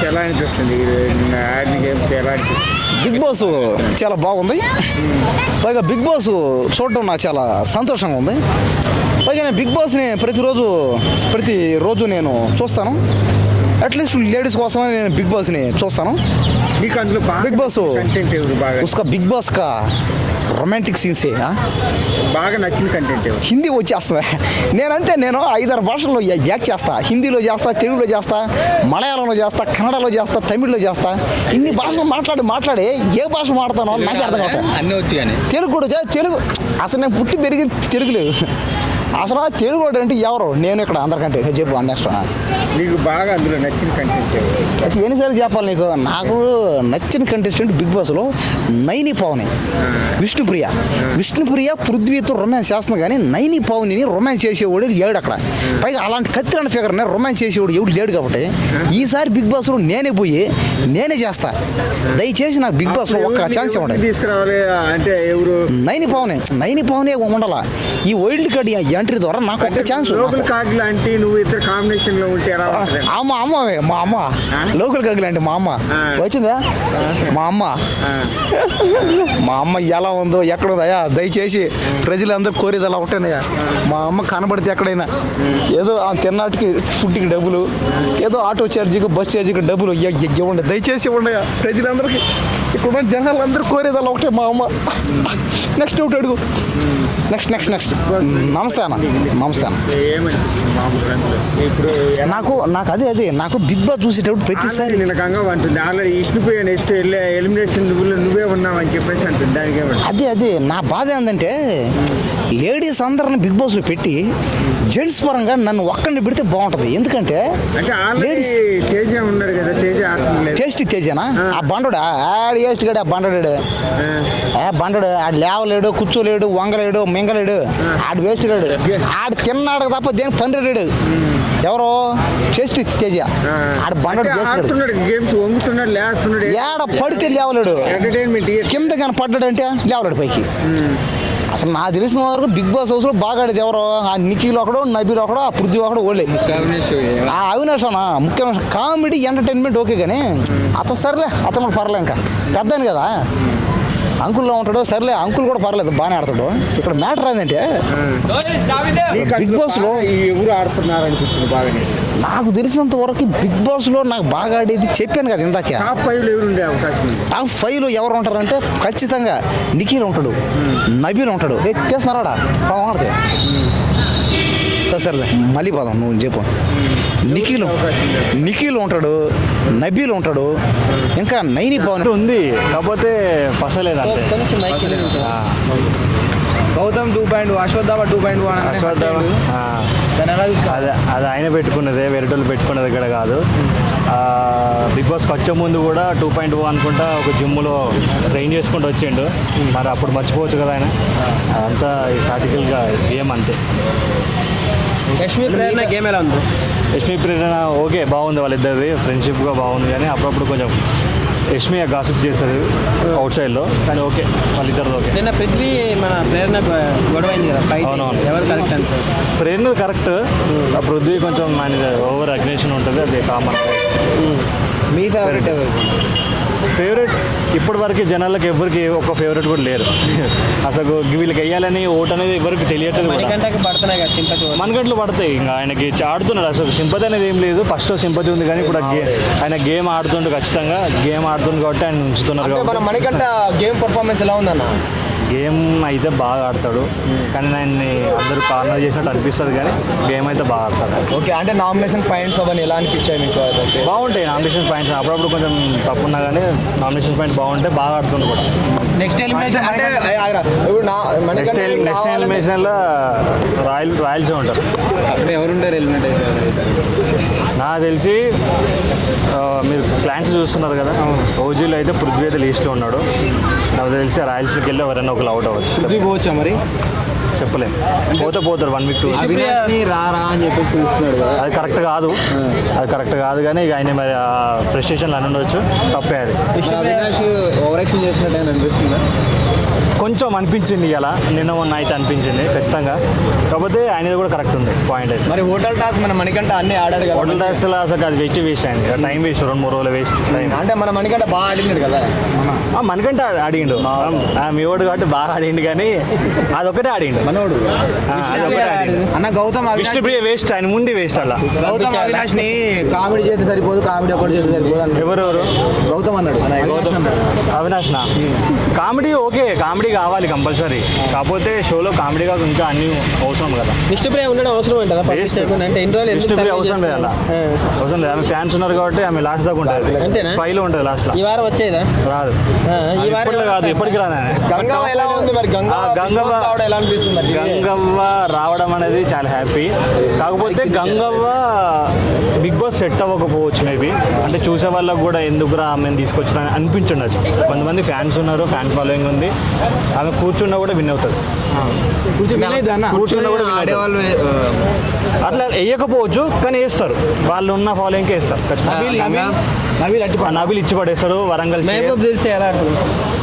Games ఎలా అనిపిస్తుంది? ఆడిన గేమ్స్ ఎలా అనిపిస్తుంది? బిగ్ బాస్ చాలా బాగుంది. పైగా బిగ్ బాస్ చూడటం నాకు చాలా సంతోషంగా ఉంది. పైగా నేను బిగ్ బాస్ని ప్రతిరోజు నేను చూస్తాను. అట్లీస్ట్ లేడీస్ కోసమే నేను బిగ్ బాస్ని చూస్తాను. మీకు అందులో బిగ్ బాస్ కంటెంట్ ఎవరు బాగా उसका बिग बॉस का రొమాంటిక్ సీన్సే బాగా నచ్చిన కంటెంట్ ఎవరు? హిందీ వచ్చేస్తుంది. నేను 5-6 భాషల్లో యాక్ట్ చేస్తా. హిందీలో చేస్తా, తెలుగులో చేస్తా, మలయాళంలో చేస్తా, కన్నడలో చేస్తా, తమిళ్లో చేస్తా. ఇన్ని భాషలు మాట్లాడి ఏ భాష మాడతానో నాకు అర్థం కావట్లేదు. అన్నీ వచ్చి కానీ తెలుగు కూడా తెలుగు అసలు నేను పుట్టి పెరిగింది తెలుగులేదు. అసలు తెలుగు వాడు అంటే ఎవరు? నేను ఇక్కడ అందరికంటే చెప్పు నెక్స్ట్. నీకు బాగా అందులో నచ్చిన కంటెంట్ ఎవరు? అసలు ఎన్నిసార్లు చెప్పాలి నీకు? నాకు నచ్చిన కంటెస్టెంట్ బిగ్ బాస్లో నైని పావని, విష్ణుప్రియ పృథ్వీతో రొమాన్స్ చేస్తుంది. కానీ నైని పావనిని రొమాన్స్ చేసేవాడు లేడు అక్కడ. పైగా అలాంటి కత్తిరాని ఫిగర్ని రొమాన్స్ చేసేవాడు ఎవడు లేడు. కాబట్టి ఈసారి బిగ్ బాస్లో నేనే చేస్తా. దయచేసి నాకు బిగ్ బాస్లో ఒక్క ఛాన్స్ ఇవ్వండి. తీసుకురావాలి అంటే ఎవరు? నైని పావనే ఉండాలా. ఈ వైల్డ్ కార్డ్ ఎంట్రీ ద్వారా నాకు ఒక్క ఛాన్స్. లోకల్ కాగ్ లాంటి నువ్వు ఇద్దరు కాంబినేషన్ లో ఉంటే ఎలా ఉంటుంది? మా అమ్మ లోకల్ కాగ్ లాంటి మా అమ్మ వచ్చిందా? మా అమ్మ ఎలా ఉందో ఎక్కడ ఉందయా దయచేసి ప్రజలందరూ కోరేది అలా ఒకటేనయ్యా. మా అమ్మ కనబడితే ఎక్కడైనా ఏదో ఆ తిన్నాటికి ఫుడ్కి డబ్బులు, ఏదో ఆటో ఛార్జీకి బస్ ఛార్జీకి డబ్బులు ఇవ్వండి, దయచేసి ఇవ్వండి ప్రజలందరికీ. ఇక్కడ జనాలందరూ కోరేది అలా ఒకటే మా అమ్మ. నెక్స్ట్ ఒకటి అడుగు. నెక్స్ట్ నమస్తే అన్న. ఏమనిపిస్తుంది మామూలుగా అందులో? ఇప్పుడు నాకు అదే నాకు బిగ్ బాస్ చూసేటప్పుడు ప్రతిసారి నిన్న గంగా అంటుంది ఆల్రెడీ ఇష్టపోయా నెక్స్ట్ ఎలిమినేషన్ నువ్వే ఉన్నావు అని చెప్పేసి అంటుంది. దానికి ఏమంటుంది? అదే నా బాధ ఏంటంటే లేడీస్ అందరిని బిగ్ బాస్లో పెట్టి జెంట్స్ పరంగా నన్ను ఒక్కడిని పెడితే బాగుంటుంది. ఎందుకంటే అంటే ఆల్రెడీ తేజ ఉన్నాడు కదా, తేజ ఆడుతుంది. టేస్టీ తేజనా? ఆ బండోడు ఆడు వేస్ట్ గడు. ఆ బండోడు ఆడు లేవలేడు, కూర్చోలేడు, వంగలేడు, మింగలేడు. ఆడు వేస్ట్ గడు. ఆడు తిన్నాడు తప్ప దేనికి పనిలేడు. ఎవరో టేస్టీ తేజ ఆడు బండోడు ఆడుతున్నాడు, గేమ్స్ వంగుతున్నాడు, లేస్తున్నాడు, ఏడ పడితే లేవలేడు. ఎంటర్టైన్మెంట్ కింద కానీ పడ్డాడంటే లేవలేడు పైకి. అసలు నాకు తెలిసిన వరకు బిగ్ బాస్ హౌస్లో బాగా ఆడేది ఎవరో? ఆ నిఖిల్ ఒకడు, నబీల్ ఒకడు, ఆ పృథ్వీ ఒకడు ఓలే. ఆ అవినాష్ అన్న ముఖ్యమైన కామెడీ ఎంటర్టైన్మెంట్ ఓకే. కానీ అతను సర్లే, అతను పర్లే, ఇంకా పెద్దాను కదా, అంకుల్లో ఉంటాడు. సర్లే అంకుల్ కూడా పర్లేదు, బాగానే ఆడతాడు. ఇక్కడ మ్యాటర్ ఏంటంటే బిగ్ బాస్లో ఎవరు ఆడుతున్నారు అనిపించింది బాగా? నాకు తెలిసినంత వరకు బిగ్ బాస్లో నాకు బాగా ఆడేది చెప్పాను కదా ఇందాక. టాప్ 5 ఎవరు ఉండే అవకాశం ఉంది? టాప్ 5లో ఎవరు ఉంటారంటే ఖచ్చితంగా నిఖిల్ ఉంటాడు, నబీల్ ఉంటాడు. తెస్తున్నారా సరే మళ్ళీ పోదాం, నువ్వు చెప్పు. నిఖిల్ ఉంటాడు, నబీల్ ఉంటాడు, ఇంకా నైని పవన్ ఉంది. కాకపోతే పసలేదు అంటే గౌతమ్ 2.2, అశ్వత్థామ 2.2. అది ఆయన పెట్టుకున్నదే, వేరేటోళ్ళు పెట్టుకున్నది ఇక్కడ కాదు. బిగ్ బాస్కి వచ్చే ముందు కూడా 2.2 అనుకుంటా ఒక జిమ్లో ట్రైన్ చేసుకుంటూ వచ్చిండు. మరి అప్పుడు మర్చిపోవచ్చు కదా ఆయన. అంతా ప్రాక్టికల్గా గేమ్ అంతే. యష్మి ప్రేరణ గేమ్ ఎలా ఉంది? యష్మి ప్రేరణ ఓకే, బాగుంది. వాళ్ళిద్దరిది ఫ్రెండ్షిప్గా బాగుంది. కానీ అప్పుడప్పుడు కొంచెం యష్మి గాసిప్ చేస్తుంది అవుట్ సైడ్లో. కానీ ఓకే, వాళ్ళిద్దరిది ఓకే. నిన్న పృథ్వీ మన ప్రేరణ గొడవైంది కదా, అవునవును. ఎవరు కరెక్ట్ అని సార్? ప్రేరణ కరెక్ట్. పృథ్వీ కొంచెం ఆయన ఓవర్ అగ్నేషన్ ఉంటుంది, అది కామన్. మీ ఫేవరెట్ ఎవరు? ఫేవరెట్ ఇప్పటి వరకు జనాలకు ఎవరికి ఒక ఫేవరెట్ కూడా లేరు. అసలు వీళ్ళకి వెయ్యాలని ఓటు అనేది ఎవరికి తెలియట్లేదు. మనకంటే పడుతున్నాయి కదా సింపతి, మనగంటలు పడతాయి. ఇంకా ఆయనకి ఆడుతున్నాడు. అసలు సింపతి అనేది ఏం లేదు. ఫస్ట్ సింపతి ఉంది, కానీ ఇప్పుడు ఆయన గేమ్ ఆడుతుండు. ఖచ్చితంగా గేమ్ ఆడుతుంది కాబట్టి ఆయన ఉంచుతున్నారు. మన మనకంటే గేమ్ పర్ఫార్మెన్స్ ఎలా ఉందన్న? గేమ్ అయితే బాగా ఆడతాడు, కానీ ఆయన్ని అందరూ కార్నర్ చేసినట్టు అనిపిస్తుంది. కానీ గేమ్ అయితే బాగా ఆడతాడు. ఓకే, అంటే నామినేషన్ పాయింట్స్ అవన్నీ ఎలా అనిపించాయి మీకు? బాగుంటాయి నామినేషన్ పాయింట్స్. అప్పుడప్పుడు కొంచెం తప్పున్నా కానీ నామినేషన్ పాయింట్ బాగుంటే బాగా ఆడుతుంది కూడా. నెక్స్ట్ ఎలిమినేషన్ అంటే నెక్స్ట్ ఎలిమినేషన్లో రాయల్సే ఉంటారు. అక్కడ ఎవరుంటారు ఎలిమినేట్ అయితే? నాకు తెలిసి మీరు క్లాన్స్ చూస్తున్నారు కదా, ఓజీలో అయితే పృథ్వీ అయితే లీస్ట్లో ఉన్నాడు. నాకు తెలిసి రాయల్స్కి వెళ్ళి ఎవరైనా ఒకరు అవుట్ అవ్వచ్చు. పృథ్వీ పోవచ్చా మరి? చెప్పలేము. పోతారు 1 వీక్ 2 రారా అని చెప్పేసి చూస్తున్నాడు కదా, అది కరెక్ట్ కాదు. కానీ ఇక ఆయన మరి ఫ్రస్ట్రేషన్లు అని ఉండొచ్చు, తప్పే అది. ఓవర్ యాక్షన్ చేస్తున్నట్టు అనిపిస్తుందా? కొంచెం అనిపించింది ఇలా నిన్న మొన్న అయితే అనిపించింది ఖచ్చితంగా. కాకపోతే ఆయనది కూడా కరెక్ట్ ఉంది పాయింట్ అయితే. మరి హోటల్ టాస్ మన మణికంఠ అన్ని ఆడాడు కదా. హోటల్ టాక్స్లో అసలు అది వేస్ట్ అయింది, టైం వేస్ట్, 2-3 రోజులు వేస్ట్ టైం. అంటే మన మణికంఠ బాగా ఆడినాడు కదా. మనకంటే ఆడిండు, మీ ఓడు కాబట్టి బాగా ఆడిండు, కానీ అదొకటే ఆడిండు మనోడు అదొకటే ఆడిండు. అన్న గౌతమ్ విష్ణుప్రియ వేస్ట్, ఆయన ముందు వేస్ట్ అలా. గౌతమ్ అవినాష్ ని కామెడీ చేస్తే సరిపోదు, కామెడీ ఒకటి చేస్తే సరిపోదు అన్నాడు. ఎవరెవరు? గౌతమ్ అన్నాడు. గౌతమ్ అవినాష్నా? కామెడీ ఓకే, కామెడీ కావాలి కంపల్సరీ, కాకపోతే షోలో కామెడీ కాక ఇంకా అన్ని అవసరం కదా. విష్ణుప్రియ ఉండడం అవసరం అంటారా? అంటే ఇన్ని రోజులు విష్ణుప్రియ అవసరం లేదు, అలా అవసరం లేదు. ఆమె ఫ్యాన్స్ ఉన్నారు కాబట్టి ఆమె లాస్ట్ దాకా ఉంటుంది, అంతేనా? 5లో ఉంటుంది లాస్ట్ లో. ఈ వారం వచ్చేదా? రాదు, ఈ వారం ఇప్పట్లో కాదు, ఎప్పటికి రాదు. గంగవ్వ ఎలా ఉంది మరి? గంగవ్వ ఎలా అనిపిస్తుంది? గంగవ్వ రావడం అనేది చాలా హ్యాపీ. కాకపోతే గంగవ్వ బిగ్ బాస్ సెట్ అవ్వకపోవచ్చు మేబీ, అంటే చూసే వాళ్ళకు కూడా ఎందుకురా ఆమెను తీసుకొచ్చిన అనిపించుండొచ్చు. కొంతమంది ఫ్యాన్స్ ఉన్నారు, ఫ్యాన్ ఫాలోయింగ్ ఉంది, ఆమె కూర్చున్నా కూడా విన్ అవుతుంది. కూర్చున్నా కూడా ఆడేవాళ్ళు అట్లా వేయకపోవచ్చు, కానీ వేస్తారు, వాళ్ళు ఉన్న ఫాలోయింగ్కే వేస్తారు ఖచ్చితంగా. నబీల్ ఇచ్చి పడేస్తాడు వరంగల్. తెలిసి ఎలా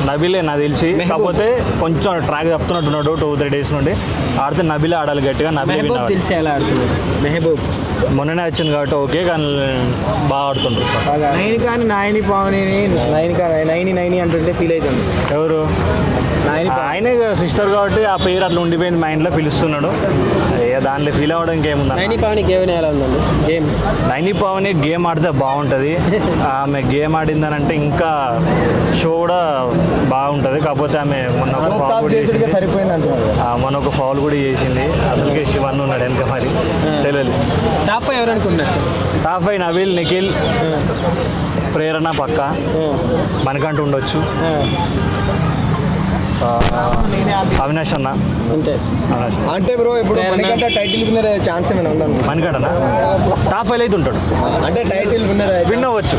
నబీలే నాకు తెలిసి, కాకపోతే కొంచెం ట్రాక్ తప్పుతున్నట్టున్నాడు 2-3 డేస్ నుండి. ఆడితే నబీలే ఆడాలి గట్టిగా, నబీలే విన్నాడు. తెలిసి ఎలా ఆడుతున్నాడు మెహబూబ్? మొన్ననే వచ్చింది కాబట్టి ఓకే, కానీ బాగా ఆడుతుండ్రు. నైని కానీ నాయని పావని నైని అంటుంటే ఫీల్ అవుతుంది. ఎవరు? ఆయనే సిస్టర్ కాబట్టి ఆ పేరు అట్లా ఉండిపోయింది మైండ్లో, పిలుస్తున్నాడు. దాంట్లో ఫీల్ అవ్వడం ఇంకేముంది. నైని పావని గేమ్ ఎలా ఉందండి? గేమ్ నైని పావని గేమ్ ఆడితే బాగుంటుంది. ఆమె గేమ్ ఆడిందనంటే ఇంకా షో కూడా బాగుంటుంది. కాకపోతే ఆమె మొన్న ఒక ఫౌల్ కూడా చేసింది. మొన్న ఒక ఫౌల్ కూడా చేసింది. అసలుకే శివన్ ఉన్నాడు వెనక, మరి తెలియదు. టాప్ 5 ఎవరు అనుకుంటున్నారు సార్? టాప్ 5 నబీల్, నిఖిల్, ప్రేరణ పక్క, మనకంటూ ఉండొచ్చు, అవినాష్ అన్న. అంతే అంటే బ్రో ఇప్పుడు మణికంఠ టైటిల్ విన్నర్ ఛాన్స్ ఏమైనా ఉందా? మనకంటనా టాప్ 5 అయితే ఉంటాడు, అంటే టైటిల్ విన్నర్ విన్ అవ్వచ్చు.